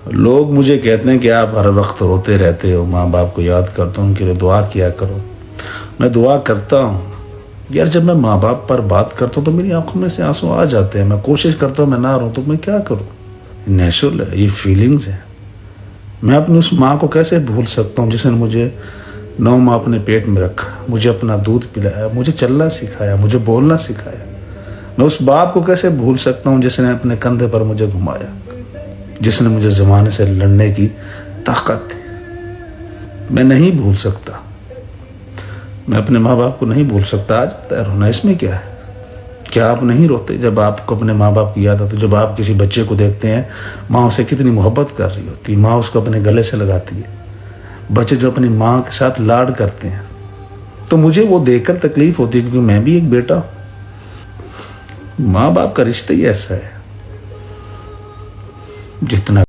لوگ مجھے کہتے ہیں کہ آپ ہر وقت روتے رہتے ہو، ماں باپ کو یاد کرتا ہوں، ان کے لیے دعا کیا کرو۔ میں دعا کرتا ہوں یار، جب میں ماں باپ پر بات کرتا ہوں تو میری آنکھوں میں سے آنسو آ جاتے ہیں۔ میں کوشش کرتا ہوں میں نہ رہوں، تو میں کیا کروں؟ نیچرل ہے، یہ فیلنگز ہیں۔ میں اپنی اس ماں کو کیسے بھول سکتا ہوں جس نے مجھے 9 ماہ اپنے پیٹ میں رکھا، مجھے اپنا دودھ پلایا، مجھے چلنا سکھایا، مجھے بولنا سکھایا۔ میں اس باپ کو کیسے بھول سکتا ہوں جس نے اپنے کندھے پر مجھے گھمایا، جس نے مجھے زمانے سے لڑنے کی طاقت دی۔ میں نہیں بھول سکتا، میں اپنے ماں باپ کو نہیں بھول سکتا۔ آ جاتا ہے رونا، اس میں کیا ہے؟ کیا آپ نہیں روتے جب آپ کو اپنے ماں باپ کی یاد آتی؟ جب آپ کسی بچے کو دیکھتے ہیں، ماں اسے کتنی محبت کر رہی ہوتی، ماں اس کو اپنے گلے سے لگاتی ہے، بچے جو اپنی ماں کے ساتھ لاڈ کرتے ہیں، تو مجھے وہ دیکھ کر تکلیف ہوتی ہے، کیونکہ میں بھی ایک بیٹا ہوں۔ ماں باپ کا رشتہ ہی ایسا ہے، جتنا